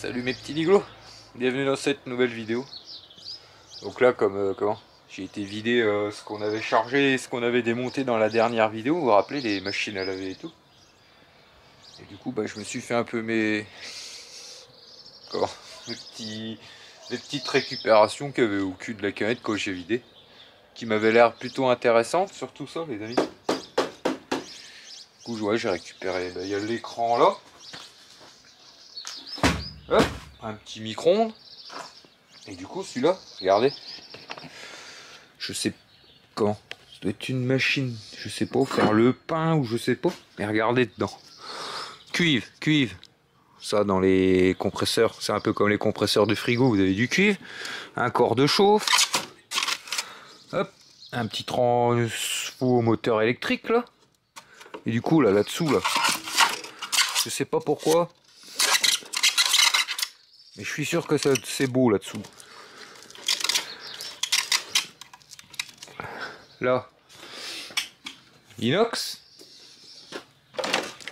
Salut mes petits liglos, bienvenue dans cette nouvelle vidéo. Donc là comment j'ai été vider ce qu'on avait chargé et ce qu'on avait démonté dans la dernière vidéo, vous vous rappelez, les machines à laver et tout. Et du coup je me suis fait un peu comment, les petites récupérations qu'il y avait au cul de la canette quand j'ai vidé, qui m'avaient l'air plutôt intéressantes, surtout ça les amis. Du coup j'ai récupéré, il y a l'écran là. Hop, un petit micro-ondes. Et du coup celui-là, regardez. Je sais comment. Ça doit être une machine, je sais pas, faire le pain ou je sais pas. Mais regardez dedans. Cuivre. Ça dans les compresseurs, c'est un peu comme les compresseurs de frigo, vous avez du cuivre. Un corps de chauffe. Hop, un petit transfo moteur électrique là. Et du coup là-dessous là, je sais pas pourquoi. Mais je suis sûr que c'est beau là-dessous. Là, inox,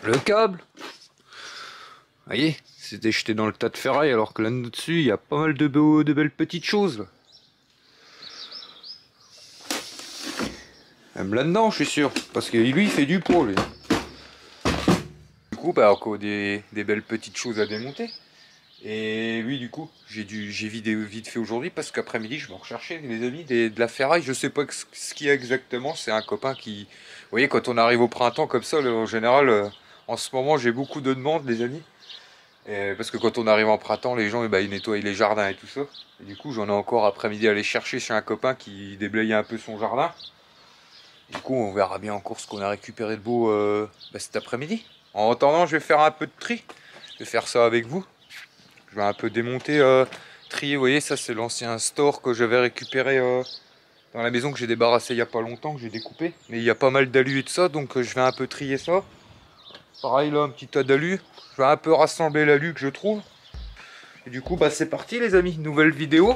le câble. Vous voyez, c'était jeté dans le tas de ferraille alors que là-dessus, il y a pas mal de belles petites choses. Là. Même là-dedans, je suis sûr. Parce que lui, il fait du poids, lui. Du coup, encore des belles petites choses à démonter. Et oui, du coup, j'ai vidé vite fait aujourd'hui parce qu'après-midi, je vais en rechercher, les amis, de la ferraille. Je sais pas ce qu'il y a exactement. C'est un copain qui... Vous voyez, quand on arrive au printemps comme ça, là, en général, en ce moment, j'ai beaucoup de demandes, les amis. Parce que quand on arrive en printemps, les gens ils nettoient les jardins et tout ça. Et du coup, j'en ai encore après-midi à aller chercher chez un copain qui déblayait un peu son jardin. Du coup, on verra bien encore ce qu'on a récupéré de beau cet après-midi. En attendant, je vais faire un peu de tri. Je vais faire ça avec vous. Je vais un peu démonter, trier. Vous voyez, ça c'est l'ancien store que j'avais récupéré dans la maison que j'ai débarrassé il n'y a pas longtemps, que j'ai découpé. Mais il y a pas mal d'alus et de ça, donc je vais un peu trier ça. Pareil là, un petit tas d'alus. Je vais un peu rassembler l'alu que je trouve. Et du coup, c'est parti les amis, nouvelle vidéo.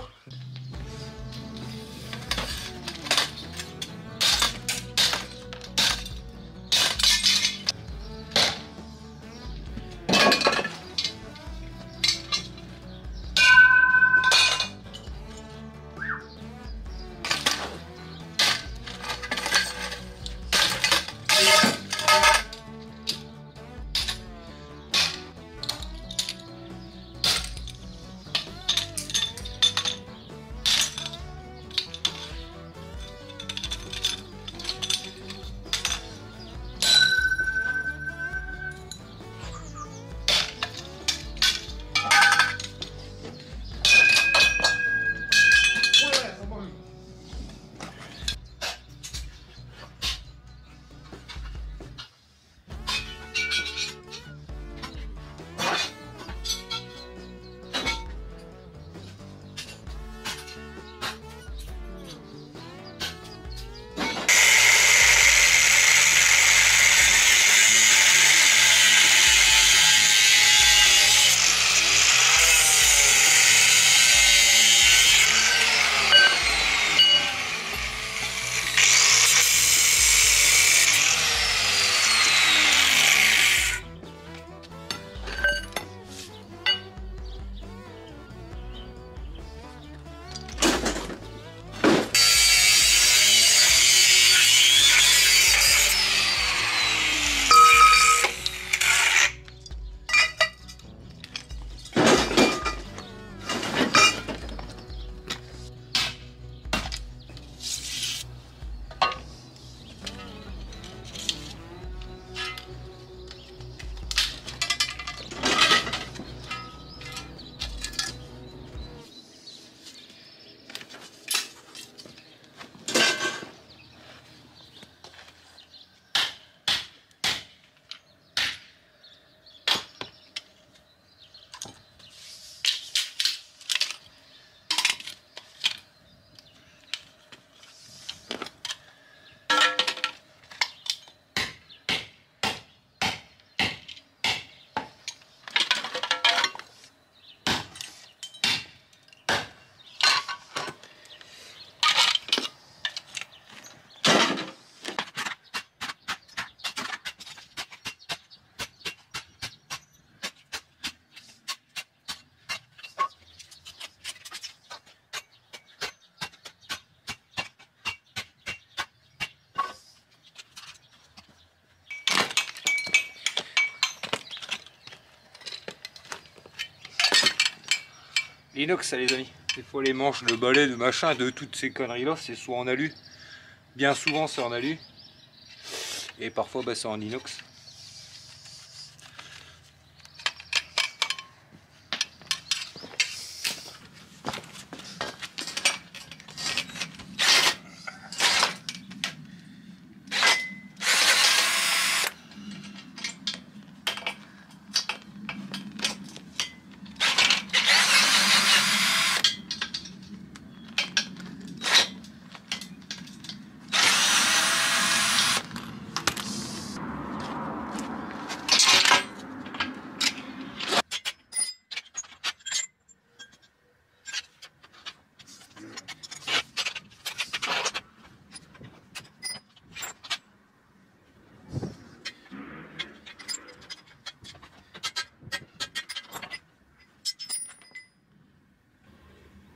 L'inox, ça les amis. Des fois les manches de balai, de machin, de toutes ces conneries là, c'est soit en alu. Bien souvent c'est en alu. Et parfois bah, c'est en inox.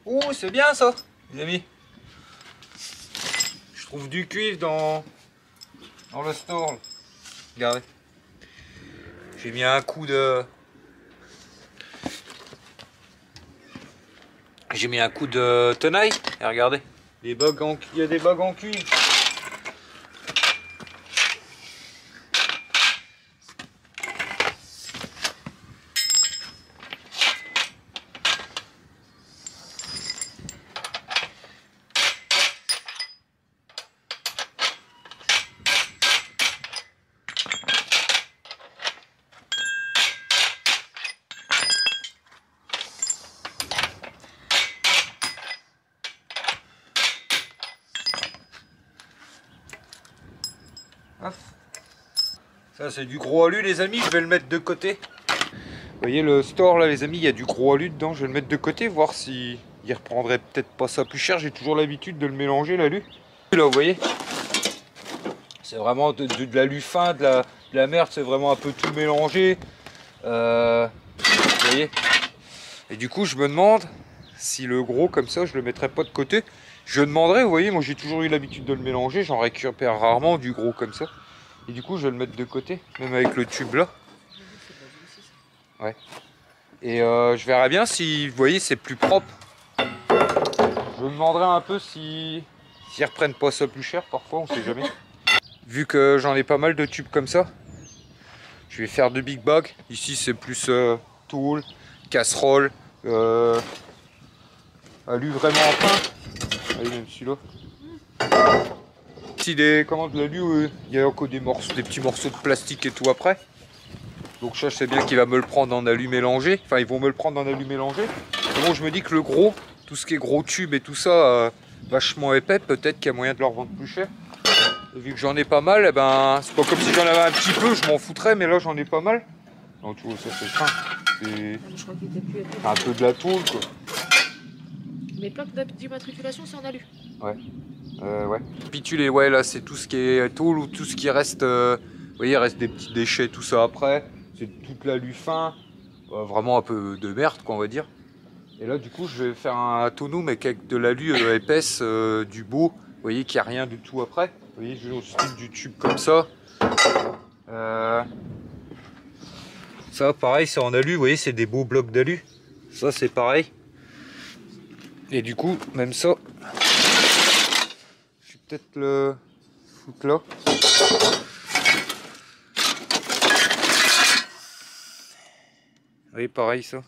Oh, c'est bien ça, les amis. Je trouve du cuivre dans le store. Regardez. J'ai mis un coup de... J'ai mis un coup de tenaille. Et regardez. Il y a des bagues en cuivre. Ça c'est du gros alu les amis, je vais le mettre de côté. Vous voyez le store là les amis, il y a du gros alu dedans, je vais le mettre de côté, voir si il reprendrait peut-être pas ça plus cher. J'ai toujours l'habitude de le mélanger l'alu. Là vous voyez, c'est vraiment de l'alu fin, de la merde, c'est vraiment un peu tout mélangé. Vous voyez. Et du coup je me demande si le gros comme ça je le mettrais pas de côté. Je demanderais, vous voyez, moi j'ai toujours eu l'habitude de le mélanger, j'en récupère rarement du gros comme ça. Et du coup je vais le mettre de côté, même avec le tube là. Ouais. Et je verrai bien si, vous voyez, c'est plus propre. Je me demanderai un peu s'ils reprennent pas ça plus cher parfois, on sait jamais. Vu que j'en ai pas mal de tubes comme ça, je vais faire de big bag. Ici c'est plus tool, casserole, alu vraiment fin. Allez, même celui-là. Si de l'alu, il y a encore des petits morceaux de plastique et tout après. Donc ça, je sais bien qu'il va me le prendre en alu mélangé. Enfin, ils vont me le prendre en alu mélangé. Mais bon, je me dis que le gros, tout ce qui est gros tube et tout ça, vachement épais, peut-être qu'il y a moyen de leur vendre plus cher. Et vu que j'en ai pas mal, eh ben, c'est pas comme si j'en avais un petit peu, je m'en foutrais, mais là j'en ai pas mal. Donc tu vois, ça c'est fin. C'est un peu de la tôle, quoi. Les plaques d'immatriculation, c'est en alu. Ouais. Ouais. Pitulé, ouais, là c'est tout ce qui est tôle ou tout ce qui reste. Vous voyez, il reste des petits déchets, tout ça après. C'est toute l'alu fin. Vraiment un peu de merde, quoi, on va dire. Et là, du coup, je vais faire un tonneau, mais avec de l'alu épaisse, du beau. Vous voyez qu'il n'y a rien du tout après. Vous voyez, je vais au style du tube comme ça. Ça, pareil, c'est en alu. Vous voyez, c'est des beaux blocs d'alu. Ça, c'est pareil. Et du coup, même ça, je vais peut-être le foutre là. Oui, pareil ça.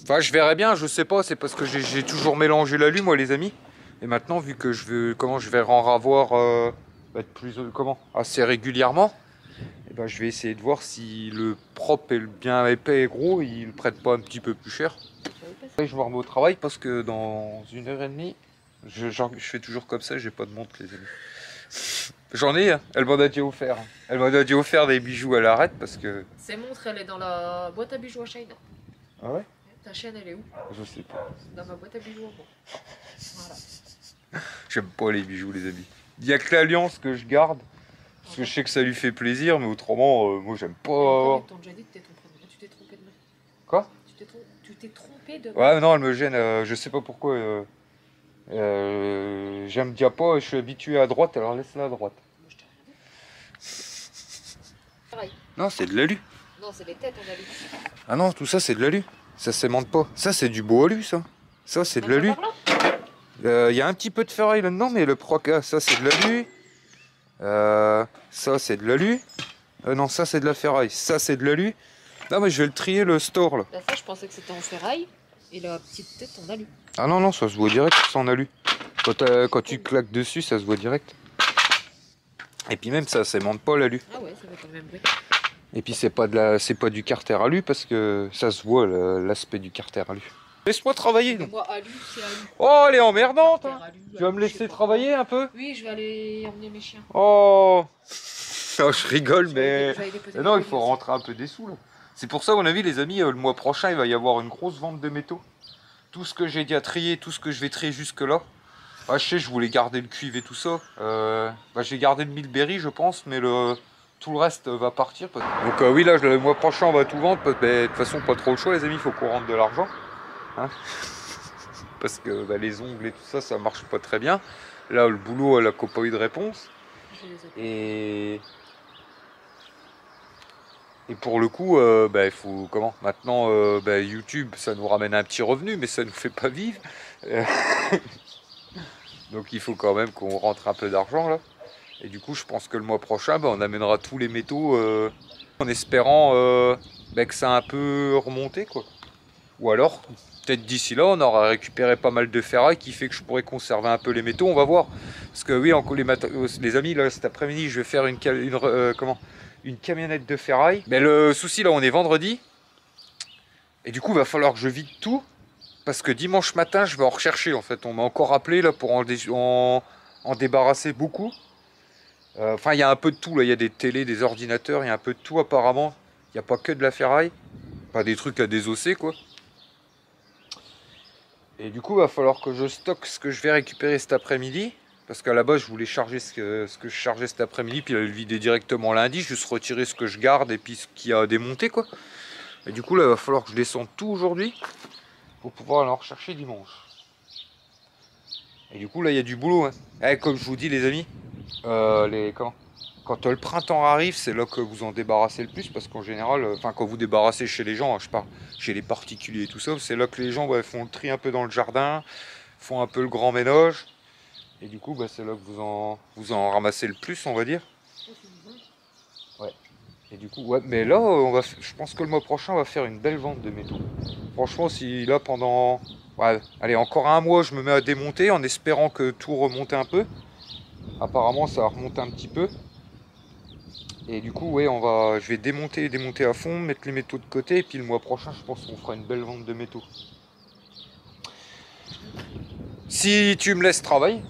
Enfin, je verrai bien, je sais pas, c'est parce que j'ai toujours mélangé l'alu, moi, les amis. Et maintenant, vu que je vais en ravoir assez régulièrement, et ben, je vais essayer de voir si le propre et le bien épais et gros, ils le prêtent pas un petit peu plus cher. Je me remets au travail parce que dans 1h30, je fais toujours comme ça, j'ai pas de montre, les amis. J'en ai, hein. Elle m'en a déjà offert. Elle m'en a déjà offert des bijoux à l'arrête parce que... Ces montres, elle est dans la boîte à bijoux à China. Ah ouais? Ta chaîne, elle est où? Je sais pas. Dans ma boîte à bijoux à moi. Voilà. J'aime pas les bijoux, les amis. Il y a que l'alliance que je garde. Parce que je sais que ça lui fait plaisir, mais autrement, moi j'aime pas. Ils t'ont déjà dit que t'es trompé. Tu t'es trompé de main. Quoi? Tu t'es trompé de main. Ouais, non, elle me gêne. Je sais pas pourquoi. J'aime déjà pas et je suis habitué à droite, alors laisse-la à droite. Moi, je t'ai rien dit. Pareil. Non, c'est de l'alu. Non, c'est les têtes en alu. Ah non, tout ça c'est de l'alu. Ça s'aimante pas. Ça c'est du beau alu, ça. Ça c'est de l'alu. Il y a un petit peu de ferraille là-dedans, mais le proca, ça c'est de l'alu. Ça c'est de l'alu. Non, ça c'est de la ferraille. Ça c'est de l'alu. Non, mais je vais le trier le store là. La fois, je pensais que c'était en ferraille et la petite tête en alu. Ah non, non, ça se voit direct, c'est en alu. Quand tu claques dessus, ça se voit direct. Et puis même ça s'aimante pas l'alu. Ah ouais, ça fait pas le même bruit. Et puis c'est pas du carter alu parce que ça se voit l'aspect du carter alu. Laisse-moi travailler donc. Moi, alu, c'est alu. Oh, elle est emmerdante hein. Alu, Tu vas me laisser travailler un peu? Oui, je vais aller emmener mes chiens. Oh non, je rigole, mais Mais non, il faut rentrer un peu des sous là. C'est pour ça, à mon avis, les amis, le mois prochain, il va y avoir une grosse vente de métaux. Tout ce que j'ai dit à trier, tout ce que je vais trier jusque là. Ah, je sais, je voulais garder le cuivre et tout ça. Je vais garder le Milberry, je pense, mais tout le reste va partir. Donc oui, là, le mois prochain, on va tout vendre. De toute façon, pas trop le choix, les amis, il faut qu'on rentre de l'argent. Hein, parce que les ongles et tout ça, ça marche pas très bien. Là, le boulot, elle a pas eu de réponse. Et pour le coup, il faut comment maintenant YouTube, ça nous ramène un petit revenu, mais ça nous fait pas vivre. Donc il faut quand même qu'on rentre un peu d'argent là. Et du coup, je pense que le mois prochain, on amènera tous les métaux en espérant que ça a un peu remonté quoi. Ou alors, peut-être d'ici là, on aura récupéré pas mal de ferraille qui fait que je pourrais conserver un peu les métaux. On va voir. Parce que oui, les amis, là, cet après-midi, je vais faire une camionnette de ferraille. Mais le souci là, on est vendredi. Et du coup, il va falloir que je vide tout. Parce que dimanche matin, je vais en rechercher en fait. On m'a encore appelé là pour en débarrasser beaucoup. Enfin, il y a un peu de tout là. Il y a des télés, des ordinateurs, il y a un peu de tout apparemment. Il n'y a pas que de la ferraille. Pas des trucs à désosser quoi. Et du coup, il va falloir que je stocke ce que je vais récupérer cet après-midi. Parce qu'à la base, je voulais charger ce que je chargeais cet après-midi, puis le vider directement lundi, juste retirer ce que je garde et puis ce qu'il y a à démonter, quoi. Et du coup, là, il va falloir que je descende tout aujourd'hui pour pouvoir aller en rechercher dimanche. Et du coup, là, il y a du boulot. Hein. Comme je vous dis, les amis, quand le printemps arrive, c'est là que vous en débarrassez le plus, parce qu'en général, quand vous débarrassez chez les gens, hein, je parle chez les particuliers et tout ça, c'est là que les gens font le tri un peu dans le jardin, font un peu le grand ménage. Et du coup, c'est là que vous en ramassez le plus, on va dire. Ouais. Et du coup, ouais, mais là, je pense que le mois prochain, on va faire une belle vente de métaux. Franchement, si là, pendant... Ouais, allez, encore un mois, je me mets à démonter en espérant que tout remonte un peu. Apparemment, ça va remonter un petit peu. Et du coup, ouais, je vais démonter à fond, mettre les métaux de côté. Et puis le mois prochain, je pense qu'on fera une belle vente de métaux. Si tu me laisses travailler.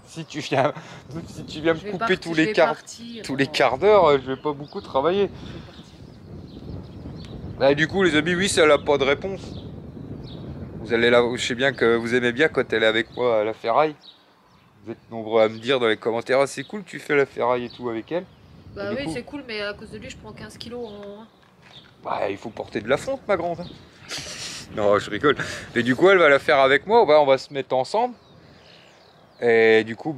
Si tu viens me couper tous les quarts d'heure, je vais pas beaucoup travailler. Du coup, les amis, oui, ça n'a pas de réponse. Je sais bien que vous aimez bien quand elle est avec moi à la ferraille. Vous êtes nombreux à me dire dans les commentaires, ah, c'est cool, tu fais la ferraille et tout avec elle. Bah oui, c'est cool, mais à cause de lui, je prends 15 kilos en... il faut porter de la fonte, ma grande. Non, je rigole. Mais du coup, elle va la faire avec moi, on va se mettre ensemble. Et du coup,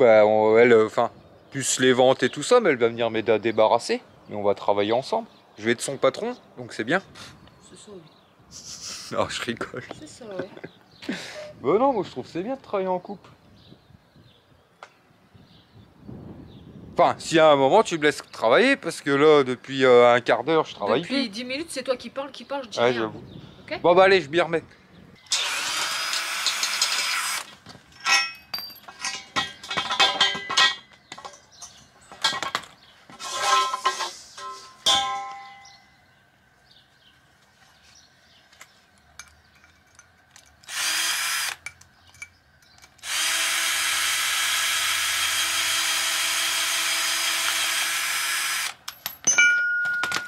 plus les ventes et tout ça, mais elle va venir m'aider à débarrasser. Et on va travailler ensemble. Je vais être son patron, donc c'est bien. C'est ça, oui. Non, je rigole. C'est ça, ouais. Non, moi je trouve que c'est bien de travailler en couple. Enfin, si à un moment tu me laisses travailler, parce que là, depuis un quart d'heure, je travaille depuis plus. 10 minutes, c'est toi qui parles, je dis ouais, rien. J'avoue. Okay. Bon, allez, je m'y remets.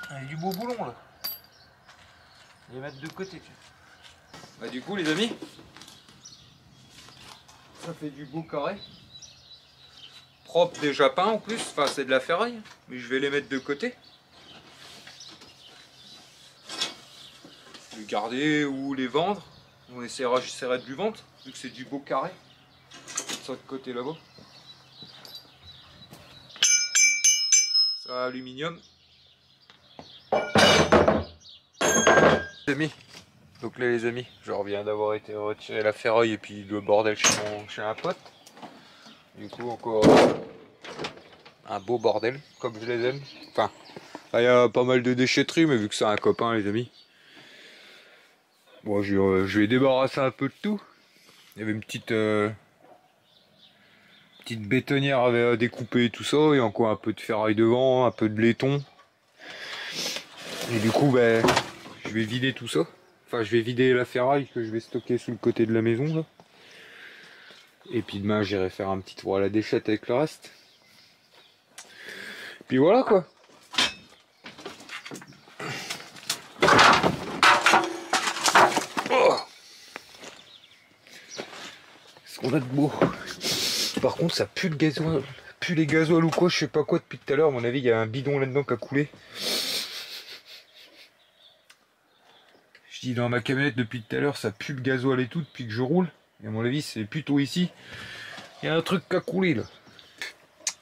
Il y a du beau boulon là. Je vais mettre de côté. Du coup, les amis, ça fait du beau carré. Propre, déjà peint en plus. Enfin, c'est de la ferraille, mais je vais les mettre de côté. Les garder ou les vendre. J'essaierai de lui vendre, vu que c'est du beau carré. Ça de côté là-bas. Ça aluminium. Les amis, donc là les amis, je reviens d'avoir été retirer la ferraille et puis le bordel chez un pote. Du coup encore un beau bordel, comme je les aime. Enfin, il y a pas mal de déchetterie, mais vu que c'est un copain les amis. Bon, je vais débarrasser un peu de tout. Il y avait une petite bétonnière à découper et tout ça, et encore un peu de ferraille devant, un peu de laiton. Et du coup, ben, je vais vider tout ça. Enfin, je vais vider la ferraille que je vais stocker sous le côté de la maison là. Et puis demain, j'irai faire un petit tour à la déchette avec le reste. Puis voilà quoi. Oh, ce qu'on a de beau. Par contre, ça pue le gasoil. Pue les gasoils ou quoi, je sais pas quoi depuis tout à l'heure. À mon avis, il y a un bidon là-dedans qui a coulé. Je dis dans ma camionnette depuis tout à l'heure, ça pue le gasoil et tout depuis que je roule. Et à mon avis, c'est plutôt ici. Il y a un truc qui a coulé là.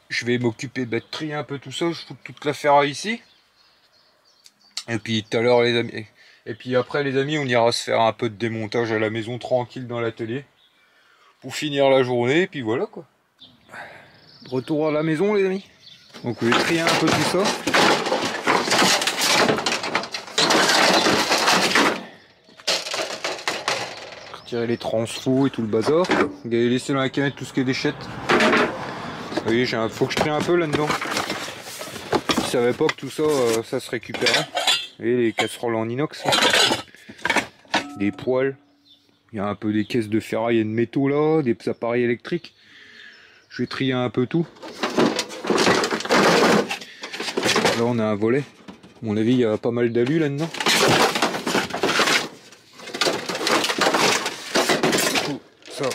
Je vais m'occuper de trier un peu tout ça. Je fous toute la ferraille ici. Et puis tout à l'heure les amis. Et puis après les amis, on ira se faire un peu de démontage à la maison tranquille dans l'atelier. Pour finir la journée. Et puis voilà quoi. Retour à la maison les amis. Donc je vais trier un peu tout ça. Retirer les transfos et tout le bazar. Laisser dans la canette tout ce qui est déchette. Vous voyez, faut que je trie un peu là-dedans. Je savais pas que tout ça, ça se récupérait. Vous voyez les casseroles en inox. Des poêles. Il y a un peu des caisses de ferraille et de métaux là, des appareils électriques. Je vais trier un peu tout. Là on a un volet. À mon avis il y a pas mal d'alu là-dedans. Ça.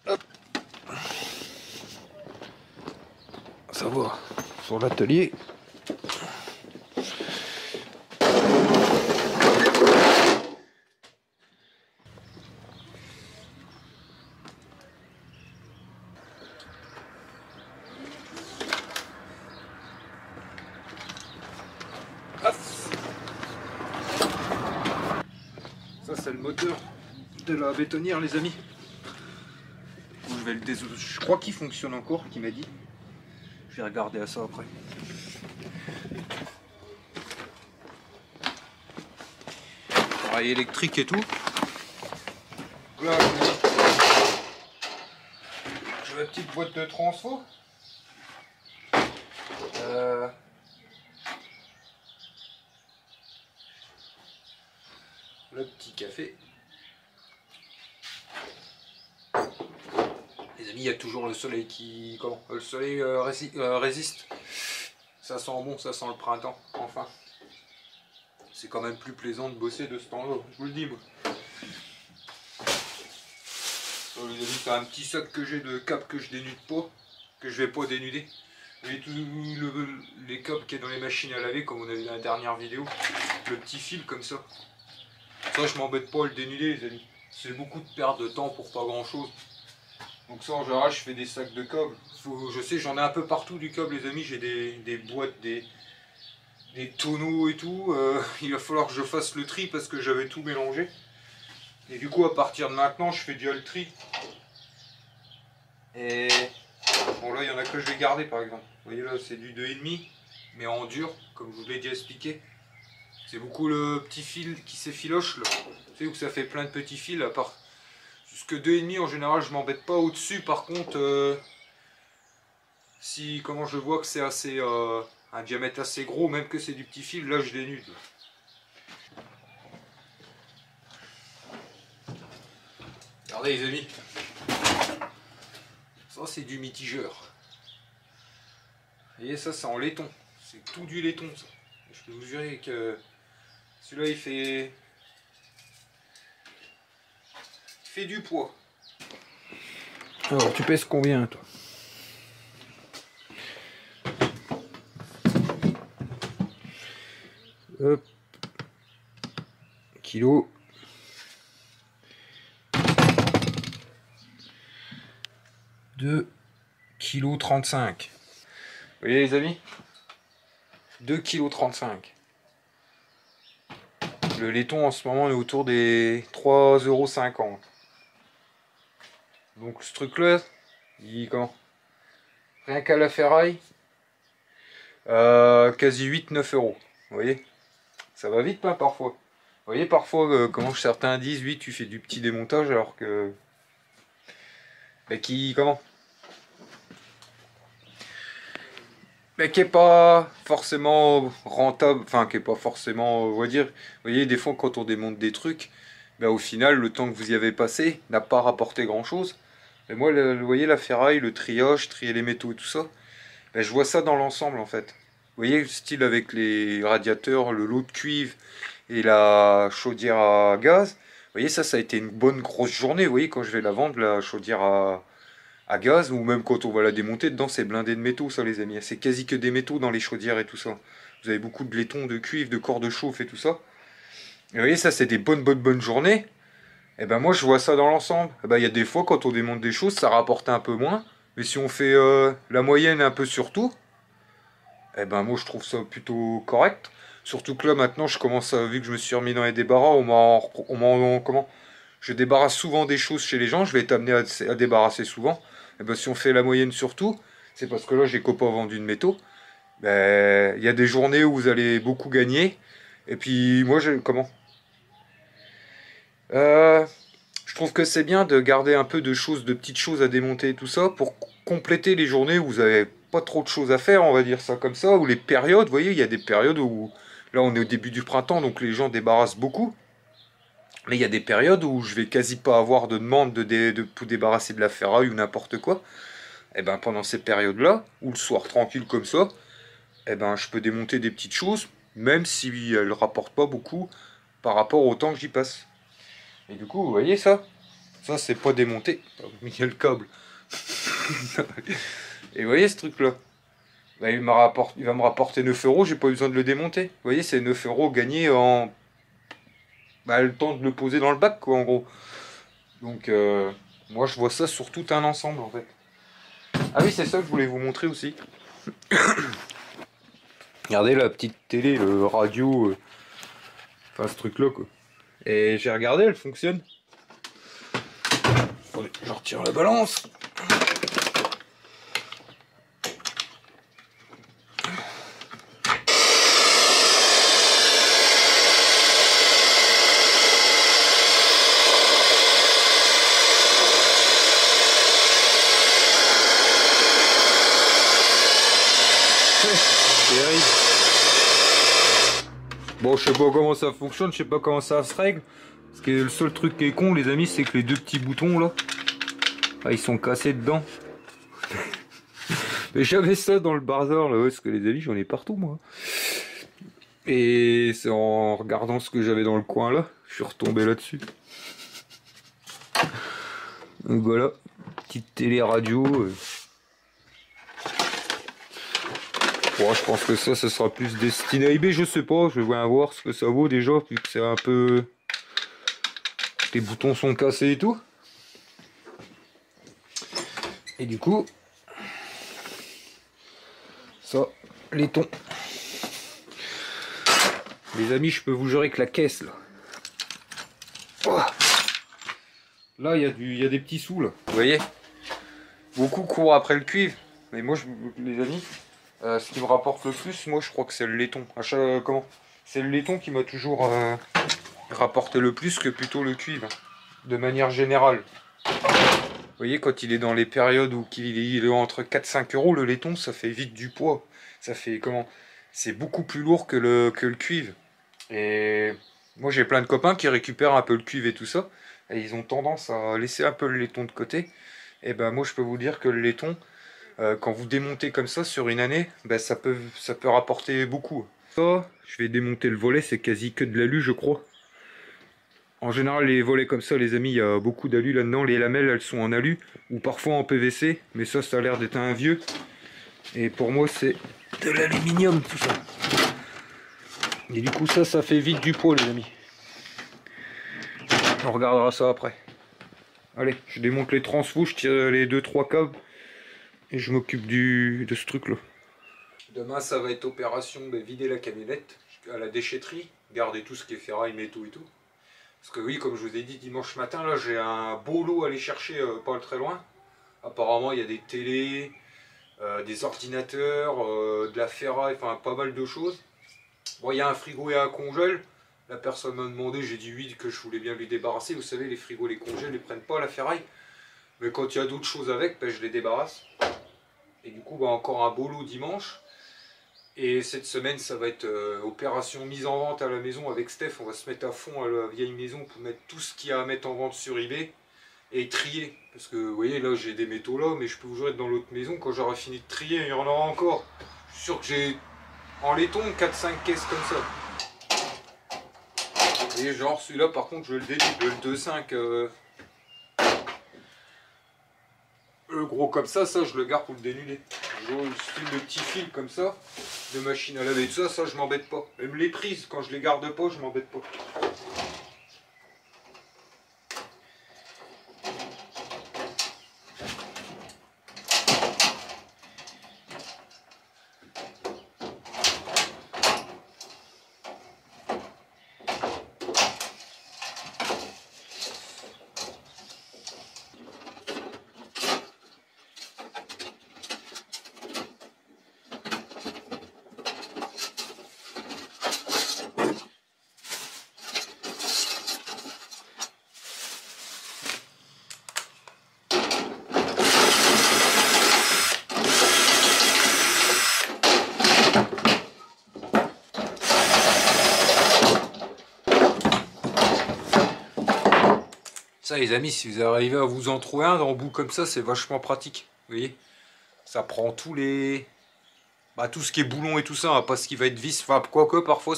Hop. Ça va sur l'atelier. Ça c'est le moteur de la bétonnière les amis. Je crois qu'il fonctionne encore, qu'il m'a dit. Je vais regarder à ça après. Appareil électrique et tout. Là j'ai ma petite boîte de transfo. Le petit café. Les amis, il y a toujours le soleil qui... Comment le soleil résiste. Ça sent bon, ça sent le printemps, enfin. C'est quand même plus plaisant de bosser de ce temps-là, je vous le dis moi. Les amis, c'est un petit sac que j'ai de câbles que je dénude pas, que je vais pas dénuder. Et tous les câbles qui est dans les machines à laver, comme on a vu dans la dernière vidéo, le petit fil comme ça. Ça, je m'embête pas à le dénuder, les amis. C'est beaucoup de perte de temps pour pas grand chose. Donc ça, en général, je fais des sacs de câbles. Je sais, j'en ai un peu partout du câble, les amis. J'ai des boîtes, des tonneaux et tout. Il va falloir que je fasse le tri parce que j'avais tout mélangé. Et du coup, à partir de maintenant, je fais déjà le tri. Et bon, là, il y en a que je vais garder, par exemple. Vous voyez, là, c'est du 2,5, mais en dur, comme je vous l'ai déjà expliqué. C'est beaucoup le petit fil qui s'effiloche, là. Vous savez, où ça fait plein de petits fils, à part... Jusque 2,5, en général, je m'embête pas au-dessus. Par contre, si, comment je vois que c'est assez... un diamètre assez gros, même que c'est du petit fil, là, je dénude. Regardez les amis, ça c'est du mitigeur. Vous voyez, ça c'est en laiton, c'est tout du laiton ça. Je peux vous jurer que celui-là il fait du poids. Alors tu pèses combien toi? Hop. Kilo. 2,35 kg. voyez les amis, 2,35 kg. Le laiton en ce moment est autour des 3,50 €. Donc ce truc là, comment, rien qu'à la ferraille, quasi 8-9 €. Vous voyez, ça va vite pas parfois. Vous voyez parfois comment certains disent oui tu fais du petit démontage alors que comment, mais qui est pas forcément rentable, enfin qui est pas forcément, on va dire, vous voyez des fois quand on démonte des trucs, au final le temps que vous y avez passé n'a pas rapporté grand chose. Mais moi vous voyez la ferraille, le triage, trier les métaux et tout ça, je vois ça dans l'ensemble en fait. Vous voyez, style avec les radiateurs, le lot de cuivre et la chaudière à gaz. Vous voyez, ça a été une bonne grosse journée. Vous voyez, quand je vais la vendre, la chaudière à gaz, ou même quand on va la démonter, dedans c'est blindé de métaux, ça les amis. C'est quasi que des métaux dans les chaudières et tout ça. Vous avez beaucoup de laiton, de cuivre, de corps de chauffe et tout ça. Et vous voyez, ça c'est des bonnes journées. Et ben moi je vois ça dans l'ensemble. Il y a des fois quand on démonte des choses, ça rapporte un peu moins. Mais si on fait la moyenne un peu sur tout, moi je trouve ça plutôt correct. Surtout que là maintenant je commence à, vu que je me suis remis dans les débarras, comment, je débarrasse souvent des choses chez les gens, je vais être amené à débarrasser souvent. Si on fait la moyenne sur tout, c'est parce que là j'ai pas vendu de métaux. Il y a des journées où vous allez beaucoup gagner. Et puis moi je trouve que c'est bien de garder un peu de choses, de petites choses à démonter et tout ça pour compléter les journées où vous avez pas trop de choses à faire, on va dire ça comme ça, ou les périodes, vous voyez, il y a des périodes où, là on est au début du printemps, donc les gens débarrassent beaucoup, mais il y a des périodes où je vais quasi pas avoir de demande pour débarrasser de la ferraille ou n'importe quoi. Et pendant ces périodes-là, ou le soir tranquille comme ça, je peux démonter des petites choses, même si elles rapportent pas beaucoup par rapport au temps que j'y passe. Et du coup, vous voyez ça c'est pas démonté, il y a le câble. Et vous voyez ce truc là, il va me rapporter 9 €, j'ai pas besoin de le démonter. Vous voyez, c'est 9 € gagnés en le temps de le poser dans le bac quoi en gros. Donc moi je vois ça sur tout un ensemble en fait. Ah oui, c'est ça que je voulais vous montrer aussi. Regardez la petite télé, le radio, enfin ce truc là quoi. Et j'ai regardé, elle fonctionne. Attendez, je retire la balance. Bon, je sais pas comment ça fonctionne, je sais pas comment ça se règle. Parce que le seul truc qui est con, les amis, c'est que les deux petits boutons là, ils sont cassés dedans. Mais j'avais ça dans le bazar là, parce que les amis, j'en ai partout moi. Et c'est en regardant ce que j'avais dans le coin là, je suis retombé là-dessus. Donc voilà, petite télé radio. Bon, je pense que ça sera plus destiné à eBay, je sais pas, je vais voir ce que ça vaut déjà, vu que c'est un peu... Les boutons sont cassés et tout. Et du coup, ça, laiton. Les amis, je peux vous jurer que la caisse, là... Oh, là, il y a des petits sous, là. Vous voyez? Beaucoup courent après le cuivre. Mais moi, les amis... ce qui me rapporte le plus, moi je crois que c'est le laiton. C'est le laiton qui m'a toujours rapporté le plus que plutôt le cuivre, de manière générale. Vous voyez, quand il est dans les périodes où il est entre 4-5 €, le laiton, ça fait vite du poids. Ça fait c'est beaucoup plus lourd que le cuivre. Et moi j'ai plein de copains qui récupèrent un peu le cuivre et tout ça, et ils ont tendance à laisser un peu le laiton de côté. Et moi je peux vous dire que le laiton, quand vous démontez comme ça sur une année, ça peut rapporter beaucoup. Ça, je vais démonter le volet, c'est quasi que de l'alu je crois. En général les volets comme ça les amis, il y a beaucoup d'alu là-dedans. Les lamelles elles sont en alu ou parfois en PVC, mais ça a l'air d'être un vieux. Et pour moi c'est de l'aluminium tout ça. Et du coup ça fait vite du poids les amis. On regardera ça après. Allez, je démonte les transfos, je tire les 2-3 câbles. Et je m'occupe de ce truc là. Demain, ça va être opération vider la camionnette à la déchetterie, garder tout ce qui est ferraille, métaux et tout. Parce que oui, comme je vous ai dit dimanche matin, là j'ai un beau lot à aller chercher pas très loin. Apparemment, il y a des télés, des ordinateurs, de la ferraille, enfin pas mal de choses. Bon, il y a un frigo et un congèle. La personne m'a demandé, j'ai dit oui, que je voulais bien lui débarrasser. Vous savez, les frigos, les congèles, ils prennent pas la ferraille. Mais quand il y a d'autres choses avec, ben, je les débarrasse. Et du coup, ben, encore un beau lot dimanche. Et cette semaine, ça va être opération mise en vente à la maison avec Steph. On va se mettre à fond à la vieille maison pour mettre tout ce qu'il y a à mettre en vente sur eBay. Et trier. Parce que vous voyez, là j'ai des métaux là, mais je peux vous être dans l'autre maison. Quand j'aurai fini de trier, il y en aura encore. Je suis sûr que j'ai en laiton 4-5 caisses comme ça. Et genre celui-là par contre je le dédie, le 2,5 le gros comme ça je le garde pour le dénuder. Le petit fil comme ça, de machine à laver, tout ça je m'embête pas. Même les prises, quand je les garde pas, je m'embête pas. Ça les amis, si vous arrivez à vous en trouver un dans le bout comme ça, c'est vachement pratique. Vous voyez, ça prend tous les... tout ce qui est boulon et tout ça, pas ce qui va être vis. Enfin, quoique parfois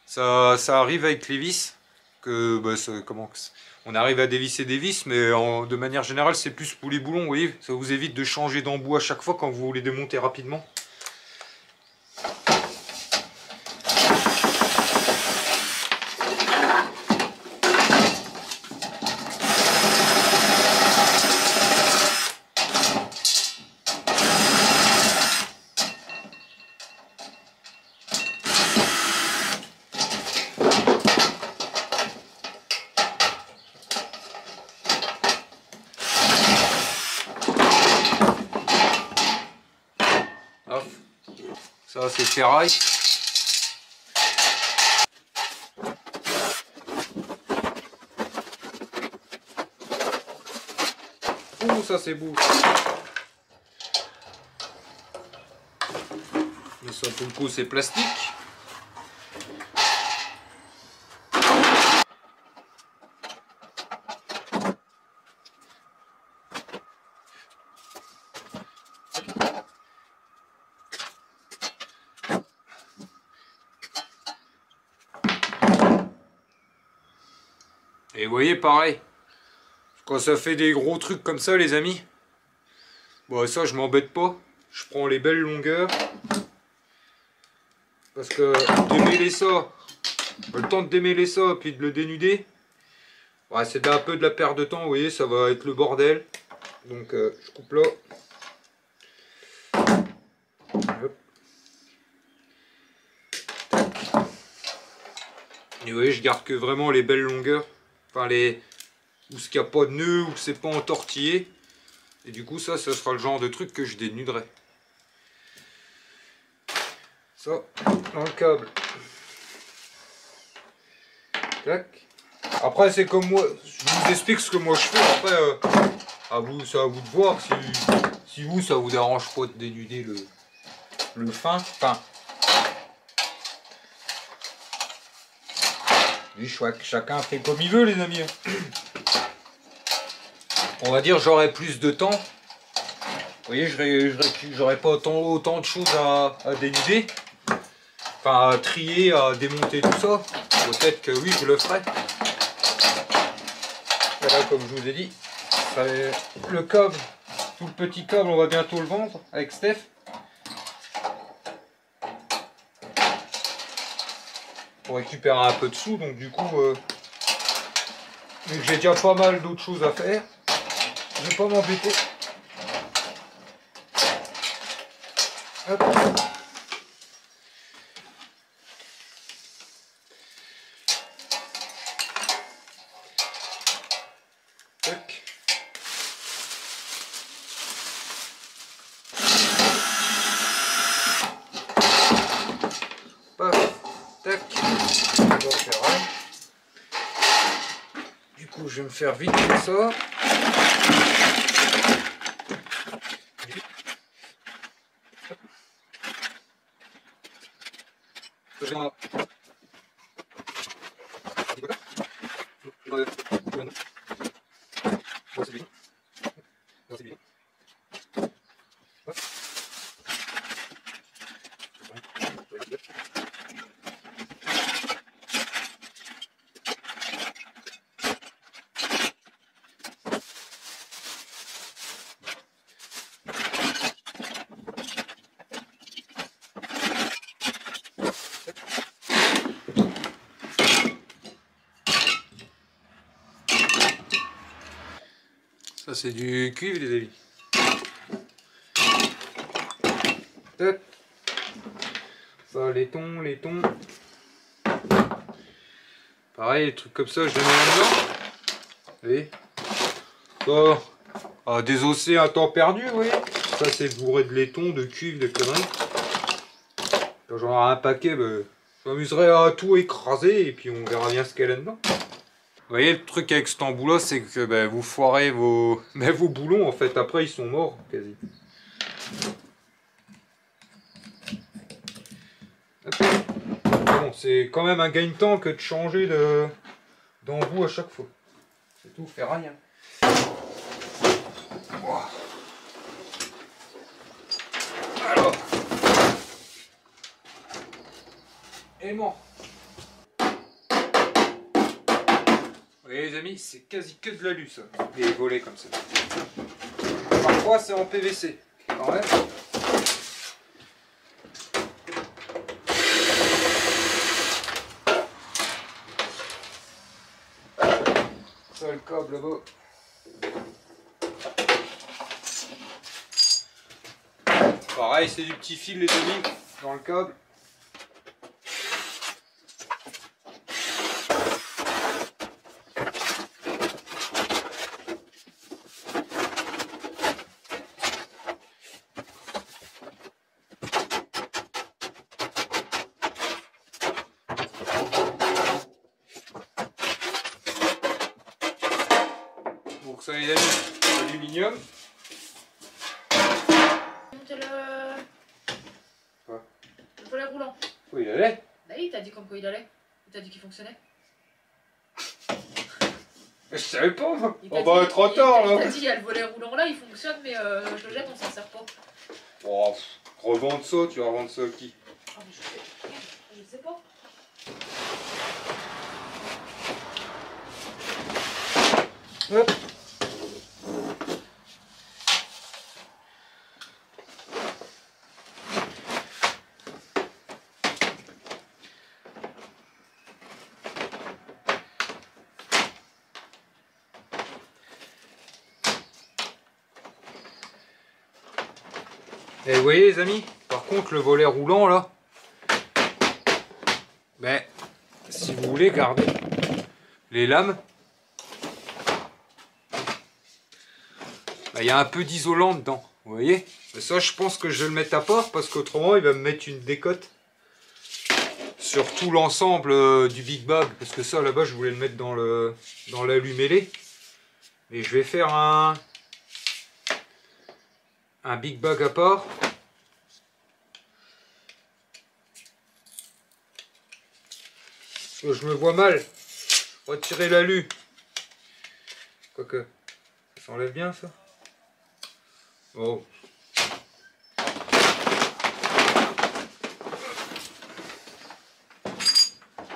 ça arrive avec les vis. Que, on arrive à dévisser des vis, mais de manière générale, c'est plus pour les boulons. Vous voyez, ça vous évite de changer d'embout à chaque fois quand vous les démontez rapidement. Ça c'est ferraille. Ouh, ça c'est beau. Et ça pour le coup c'est plastique. Et vous voyez, pareil, quand ça fait des gros trucs comme ça, les amis, bon, ça, je m'embête pas. Je prends les belles longueurs. Parce que démêler ça, le temps de démêler ça, puis de le dénuder, ouais, c'est un peu de la perte de temps, vous voyez, ça va être le bordel. Donc, je coupe là. Hop. Et vous voyez, je garde que vraiment les belles longueurs. Enfin, où ce qu'il n'y a pas de nœud, où c'est pas entortillé. Et du coup, ça sera le genre de truc que je dénuderai. Ça, dans le câble. Tac. Après, c'est comme moi. Je vous explique ce que moi je fais. Après, c'est à vous de voir si vous, ça vous dérange pas de dénuder le fin. Enfin, chacun fait comme il veut, les amis. On va dire j'aurai plus de temps. Vous voyez, j'aurai pas autant de choses à dénuder. Enfin, à trier, à démonter tout ça. Peut-être que oui, je le ferai. Voilà, comme je vous ai dit, le câble, tout le petit câble, on va bientôt le vendre avec Steph. Pour récupérer un peu de sous, donc du coup, vu que j'ai déjà pas mal d'autres choses à faire, je vais pas m'embêter. Hop. Tac. Paf. Tac. Bon, ferraille. Du coup, je vais me faire vite comme ça. Ça c'est du cuivre les amis. Tac. Ça les tons. Pareil, les trucs comme ça, je les mets là-dedans. Vous voyez. Ça, désossé un temps perdu, vous voyez. Ça c'est bourré de laiton, de cuivre, de conneries. Quand j'en aurai un paquet, bah, je m'amuserai à tout écraser et puis on verra bien ce qu'elle a dedans. Vous voyez, le truc avec cet embout-là, c'est que bah, vous foirez vos boulons, en fait. Après, ils sont morts, quasi. Bon, c'est quand même un gain de temps que de changer d'embout à chaque fois. C'est tout, fait rien. Alors. Et bon. Vous voyez les amis, c'est quasi que de l'alu ça, les volets comme ça. Parfois c'est en PVC, quand même. Ça le câble là-bas. Pareil, c'est du petit fil les amis, dans le câble. Donc ça les amis, aluminium. Monter le volet roulant. Oui, il allait. Bah oui, t'as dit comme quoi il allait. Il t'a dit qu'il fonctionnait. Je savais pas moi. Il Oh bah trop tard là. Il t'a dit il y a le volet roulant là, il fonctionne mais je le jette, on s'en sert pas. Oh, revendre ça, tu vas revendre ça à qui? Ah mais je sais pas. Hop. Et vous voyez les amis, par contre le volet roulant là, ben, si vous voulez garder les lames, ben, il y a un peu d'isolant dedans, vous voyez. Mais ça je pense que je vais le mettre à part parce qu'autrement il va me mettre une décote sur tout l'ensemble du Big Bag. Parce que ça là-bas je voulais le mettre dans l'allumélé. Et je vais faire un Big Bag à part. Parce que je me vois mal retirer l'alu. Quoique, ça s'enlève bien ça. Oh.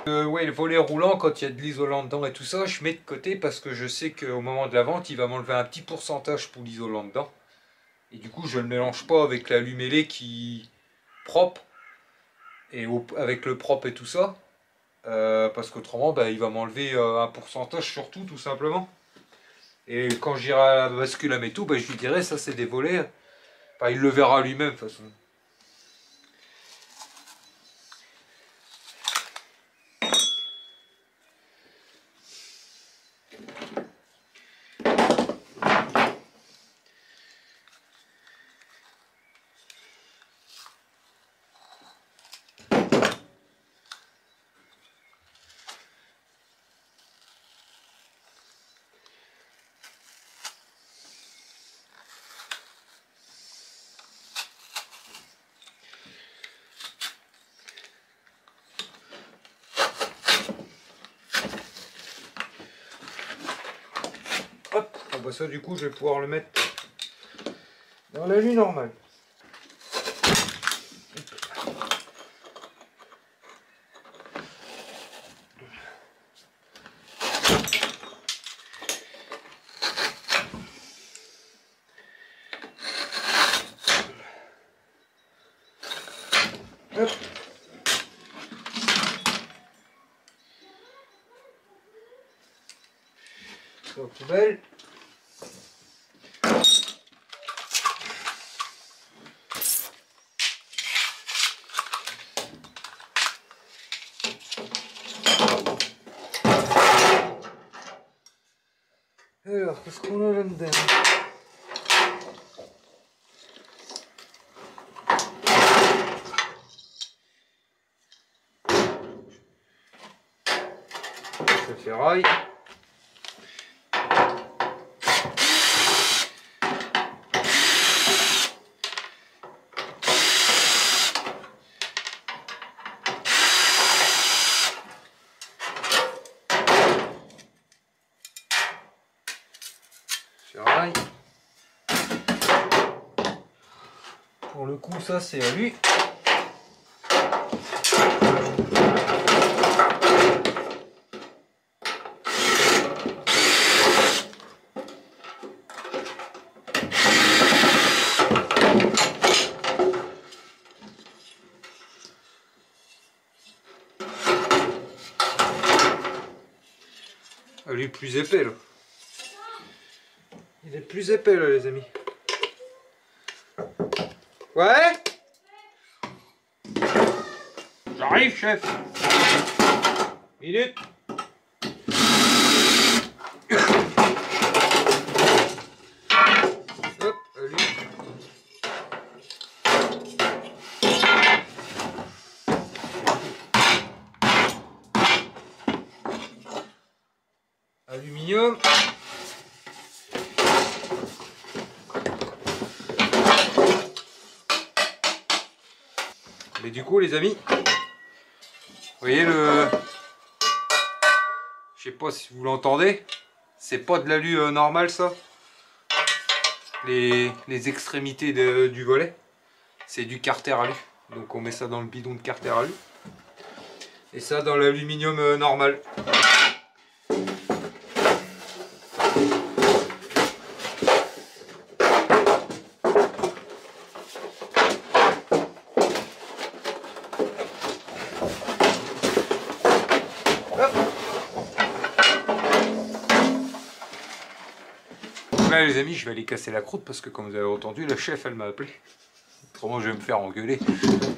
Ouais, le volet roulant, quand il y a de l'isolant dedans et tout ça, je mets de côté parce que je sais qu'au moment de la vente, il va m'enlever un petit pourcentage pour l'isolant dedans. Et du coup, je ne le mélange pas avec l'allumélé qui propre et avec le propre et tout ça. Parce qu'autrement, bah, il va m'enlever un pourcentage sur tout simplement. Et quand j'irai à la bascule à métaux, bah, je lui dirai ça c'est des volets. Enfin, il le verra lui-même de toute façon. bah ça du coup je vais pouvoir le mettre dans l'alu normal. Hop. Ça aux poubelles. Alors, qu'est-ce qu'on a là-dedans? Ça ferraille. Ferraille. Pour le coup, ça c'est à lui. Lui plus épais là. Il est plus épais là les amis. Ouais? J'arrive chef. Minute. Hop, lui. Aluminium. Mais du coup les amis, vous voyez le... Je sais pas si vous l'entendez, c'est pas de l'alu normal ça. Les extrémités du volet, c'est du carter alu. Donc on met ça dans le bidon de carter alu. Et ça dans l'aluminium normal. Là les amis, je vais aller casser la croûte parce que comme vous avez entendu, la chef elle m'a appelé. Autrement je vais me faire engueuler.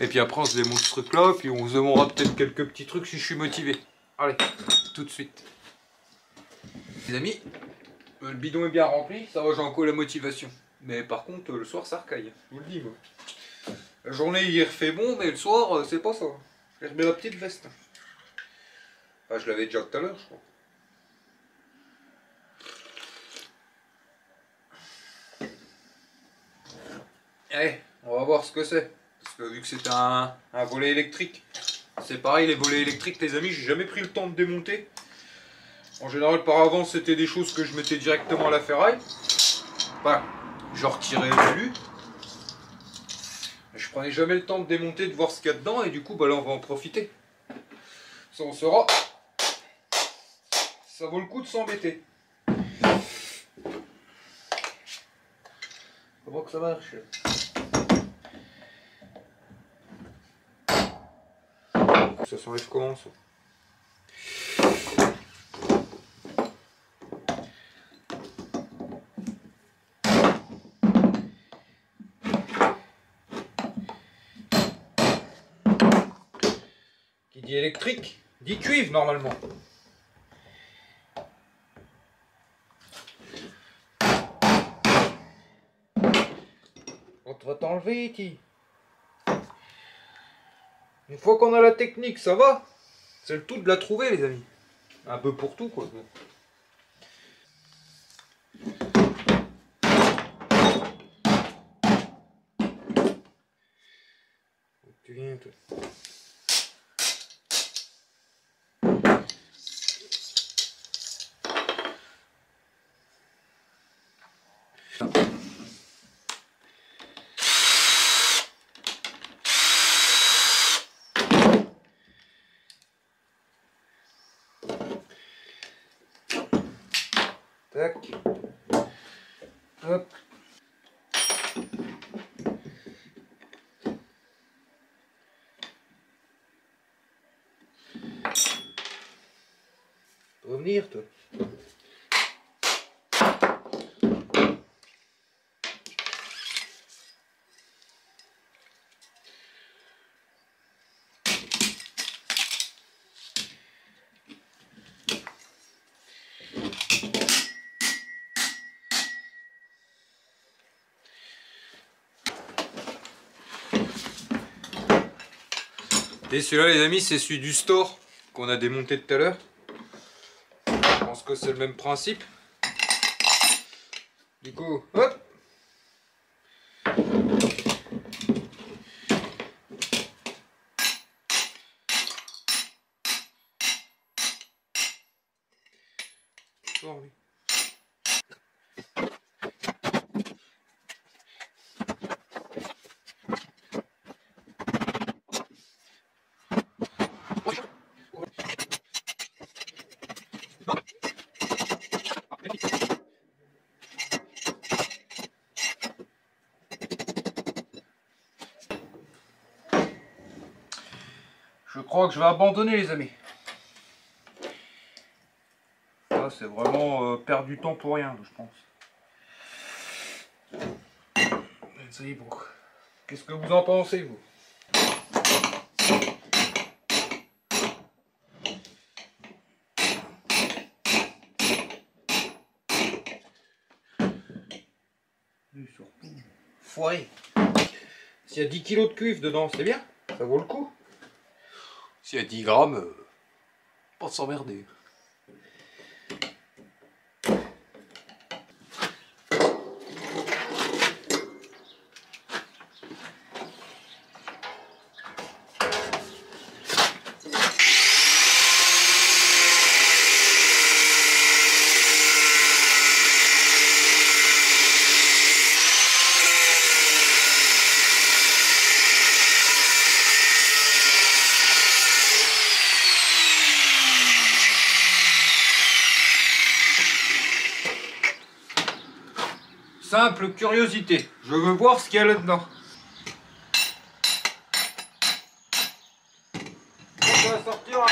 Et puis après on se démonte ce truc là, puis on se demandera peut-être quelques petits trucs si je suis motivé. Allez, tout de suite. Les amis, le bidon est bien rempli, ça va, j'ai encore la motivation. Mais par contre le soir ça recaille, je vous le dis moi. La journée il refait bon, mais le soir c'est pas ça. Je remets la petite veste. Enfin, je l'avais déjà tout à l'heure je crois. Allez, on va voir ce que c'est. Parce que vu que c'est un volet électrique, c'est pareil, les volets électriques, les amis, j'ai jamais pris le temps de démonter. En général, par avant, c'était des choses que je mettais directement à la ferraille. Enfin, je retirais l'alu. Je prenais jamais le temps de démonter, de voir ce qu'il y a dedans, et du coup, bah là, on va en profiter. Ça, on saura. Ça vaut le coup de s'embêter. Comment que ça marche? Ça s'enlève comment ça? Qui dit électrique, dit cuivre normalement. On va t'enlever, Iti. Une fois qu'on a la technique, ça va. C'est le tout de la trouver, les amis. Un peu pour tout, quoi. Tu viens, toi. Tac. Hop. Revenir, toi. Et celui-là, les amis, c'est celui du store qu'on a démonté tout à l'heure. Je pense que c'est le même principe. Du coup, hop. Bon, oui. Je crois que je vais abandonner, les amis. Là, c'est vraiment perdre du temps pour rien, je pense. Ça y est, bon. Qu'est-ce que vous en pensez, vous? Foiré. S'il y a 10 kilos de cuivre dedans, c'est bien. Ça vaut le coup. S'il y a 10 grammes, pas de s'emmerder. Simple curiosité, je veux voir ce qu'il y a là-dedans. Ça va sortir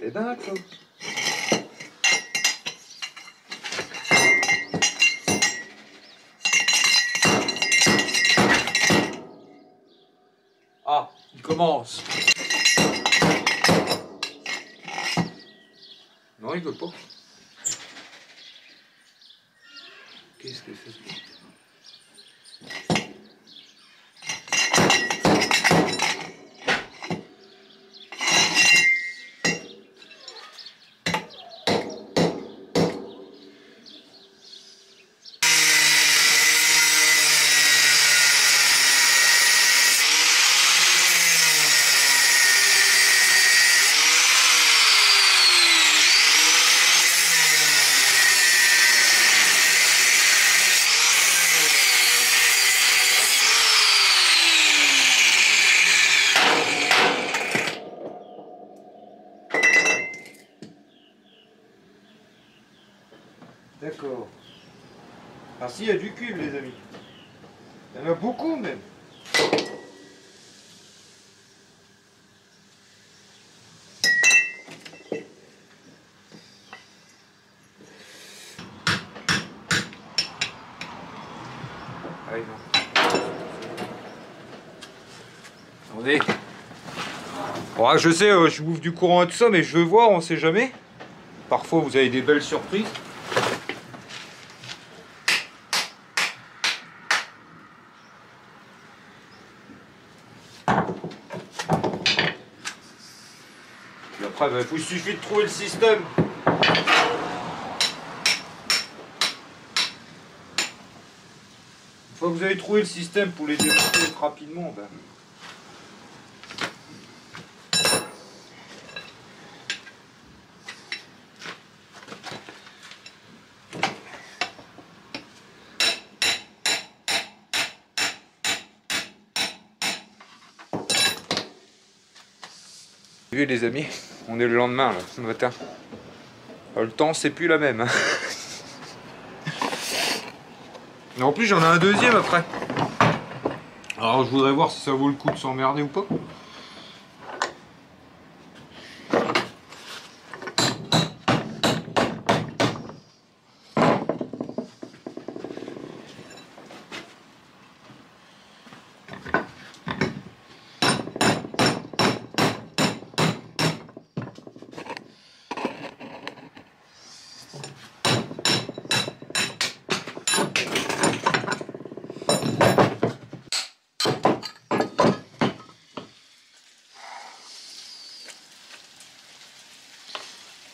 c'est dingue ça. Ah, il commence. Non, il veut pas. Qu'est-ce que c'est ce... D'accord. Ah si, il y a du cuivre, les amis. Il y en a beaucoup, même. Allez, non. Attendez. Bon, je sais, je bouffe du courant et tout ça, mais je veux voir, on sait jamais. Parfois, vous avez des belles surprises. Et après, il vous suffit de trouver le système. Une fois que vous avez trouvé le système pour les démonter rapidement, ben... Vous avez vu les amis, on est le lendemain là, ce matin. Le temps c'est plus la même. Hein. Et en plus j'en ai un deuxième après. Alors je voudrais voir si ça vaut le coup de s'emmerder ou pas.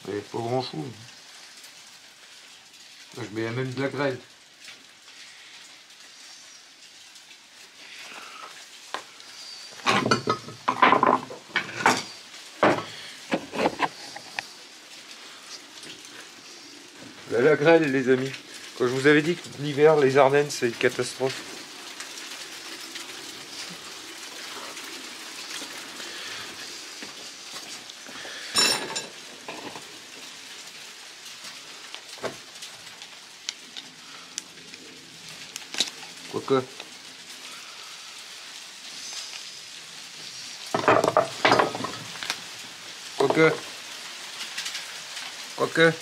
Et pas grand chose. Là, je mets même de la grêle. Là, la grêle les amis. Quand je vous avais dit que l'hiver, les Ardennes c'est une catastrophe. Quoique. Quoique.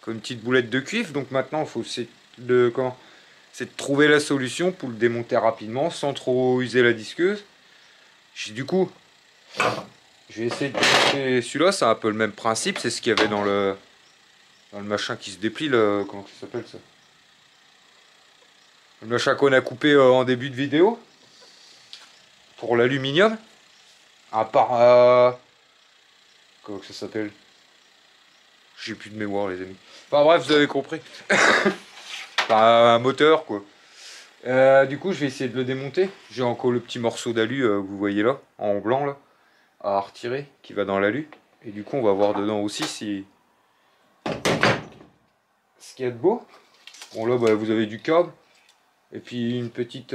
Comme une petite boulette de cuivre, donc maintenant il faut c'est de trouver la solution pour le démonter rapidement sans trop user la disqueuse. Du coup, je vais essayer de démonter celui-là, c'est un peu le même principe, c'est ce qu'il y avait dans le machin qui se déplie là, comment ça s'appelle ça? Le machin qu'on a coupé en début de vidéo pour l'aluminium. À part comment ça s'appelle? J'ai plus de mémoire les amis. Enfin bref, vous avez compris. Enfin, un moteur quoi. Du coup je vais essayer de le démonter. J'ai encore le petit morceau d'alu que vous voyez là, en blanc là, à retirer, qui va dans l'alu. Et du coup on va voir dedans aussi si ce qu'il y a de beau. Bon là bah, vous avez du câble. Et puis une petite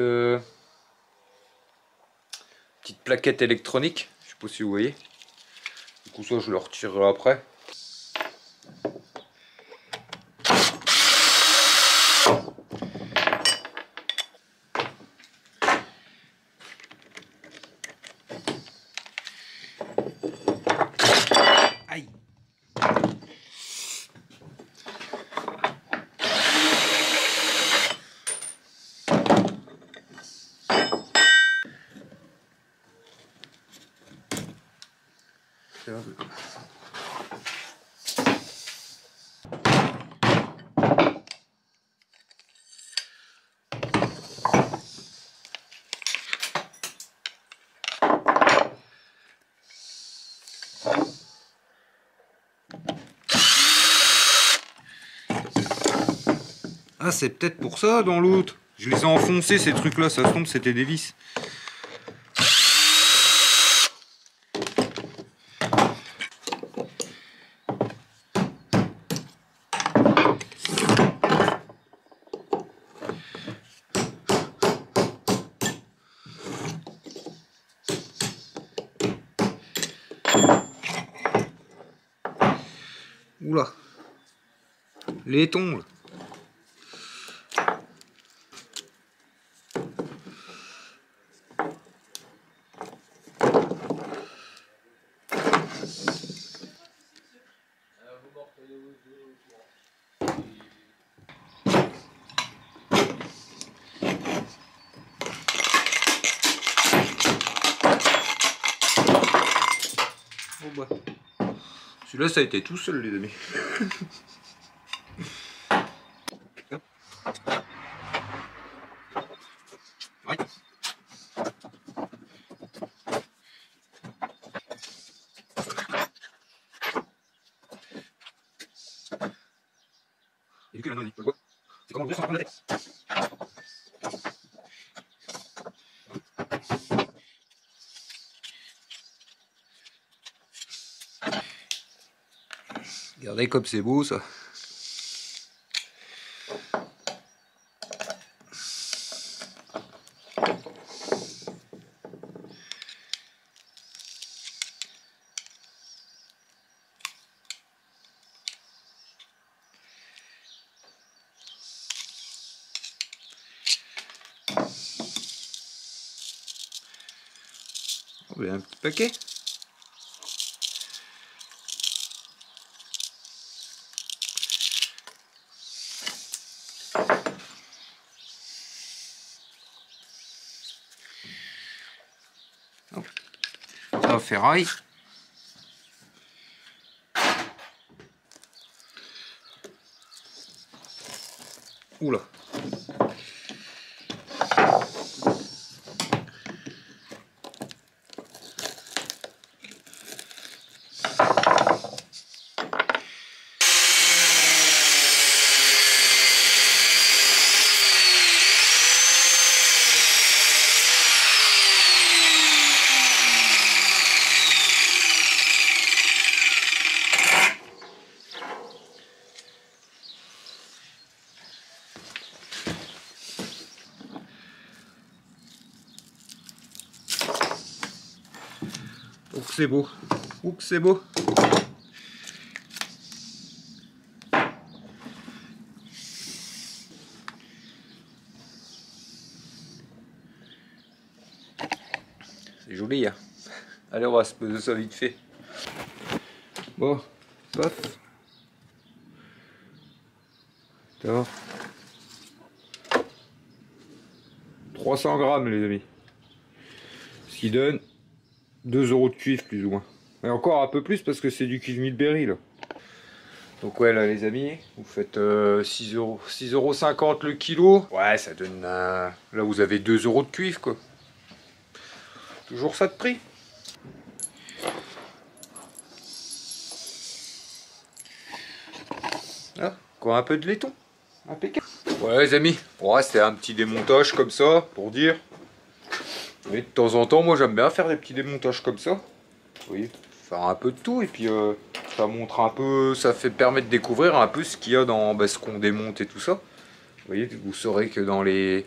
plaquette électronique. Je sais pas si vous voyez. Du coup ça je le retirerai après. Aïe. Ah, c'est peut-être pour ça dans l'autre. Je les ai enfoncés ces trucs là, ça se tombe, c'était des vis. Oula, les tons là. Oh bah. Celui-là, ça a été tout seul, les amis. Ouais. Et du coup, maintenant, il faut le voir. C'est comment ouvrir sans prendre la tête. Regardez comme c'est beau ça. Oh, il y a un petit paquet. La ferraille. Oula. Oh que c'est beau. Oh que c'est beau. C'est joli, hein. Allez, on va se poser ça vite fait. Bon, paf. D'accord. 300 grammes, les amis. Ce qui donne 2 € de cuivre, plus ou moins. Et encore un peu plus parce que c'est du cuivre Milberry, là. Donc ouais, là, les amis, vous faites 6,50 € le kilo. Ouais, ça donne... là, vous avez 2 € de cuivre, quoi. Toujours ça de prix. Là, encore un peu de laiton. Impeccable. Ouais, les amis, ouais, c'était un petit démontage comme ça, pour dire. Oui, de temps en temps, moi j'aime bien faire des petits démontages comme ça. Oui, faire un peu de tout et puis ça montre un peu, ça permet de découvrir un peu ce qu'il y a dans ce qu'on démonte et tout ça. Vous voyez, vous saurez que dans les...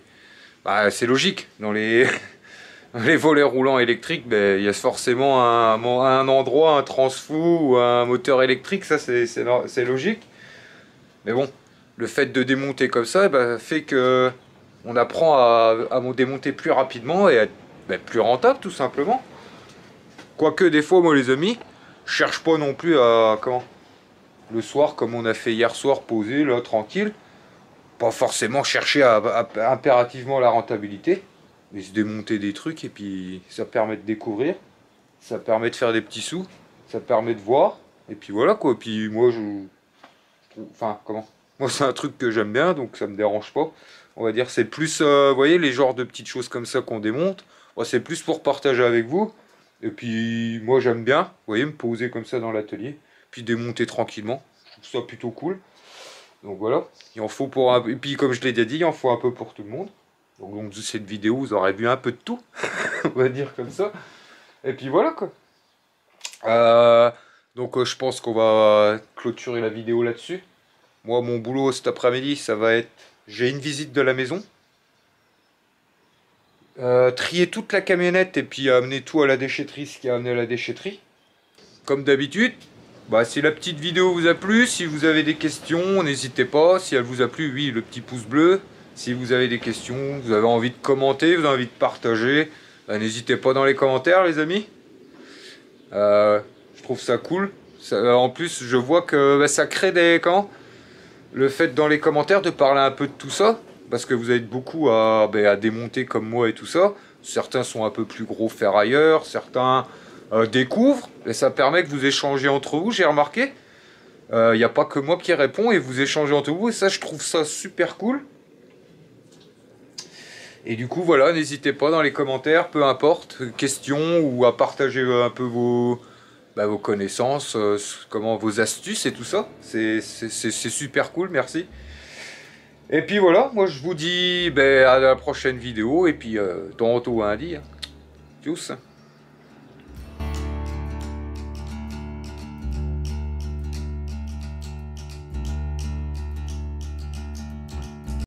Bah, c'est logique, dans les... les volets roulants électriques, il y a forcément un endroit, un transfo ou un moteur électrique, ça c'est logique. Mais bon, le fait de démonter comme ça fait que on apprend à démonter plus rapidement et à être plus rentable tout simplement. Quoique des fois, moi les amis, je cherche pas non plus à... Comment? Le soir, comme on a fait hier soir, posé, là, tranquille. Pas forcément chercher impérativement la rentabilité. Mais se démonter des trucs et puis ça permet de découvrir. Ça permet de faire des petits sous. Ça permet de voir. Et puis voilà quoi. Et puis moi enfin, comment? Moi c'est un truc que j'aime bien, donc ça me dérange pas. On va dire c'est plus, vous voyez, les genres de petites choses comme ça qu'on démonte. Moi c'est plus pour partager avec vous. Et puis moi j'aime bien, vous voyez, me poser comme ça dans l'atelier, puis démonter tranquillement. Je trouve ça plutôt cool. Donc voilà, il en faut pour un... Et puis comme je l'ai déjà dit, il en faut un peu pour tout le monde. Donc cette vidéo, vous aurez vu un peu de tout, on va dire comme ça. Et puis voilà quoi. Donc je pense qu'on va clôturer la vidéo là-dessus. Moi mon boulot cet après-midi, ça va être... J'ai une visite de la maison. Trier toute la camionnette et puis amener tout à la déchetterie, ce qui a amené à la déchetterie. Comme d'habitude, bah, si la petite vidéo vous a plu, si vous avez des questions, n'hésitez pas. Si elle vous a plu, oui, le petit pouce bleu. Si vous avez des questions, vous avez envie de commenter, vous avez envie de partager, bah, n'hésitez pas dans les commentaires, les amis. Je trouve ça cool. En plus, je vois que bah, ça crée des... Le fait dans les commentaires de parler un peu de tout ça, parce que vous êtes beaucoup à démonter comme moi et tout ça. Certains sont un peu plus gros ferrailleurs, certains découvrent, et ça permet que vous échangez entre vous, j'ai remarqué. Il n'y a pas que moi qui réponds, et vous échangez entre vous, et ça je trouve ça super cool. Et du coup voilà, n'hésitez pas dans les commentaires, peu importe, questions, ou à partager un peu vos connaissances, comment vos astuces et tout ça. C'est super cool, merci. Et puis voilà, moi je vous dis à la prochaine vidéo, et puis tantôt à lundi. Tchuss.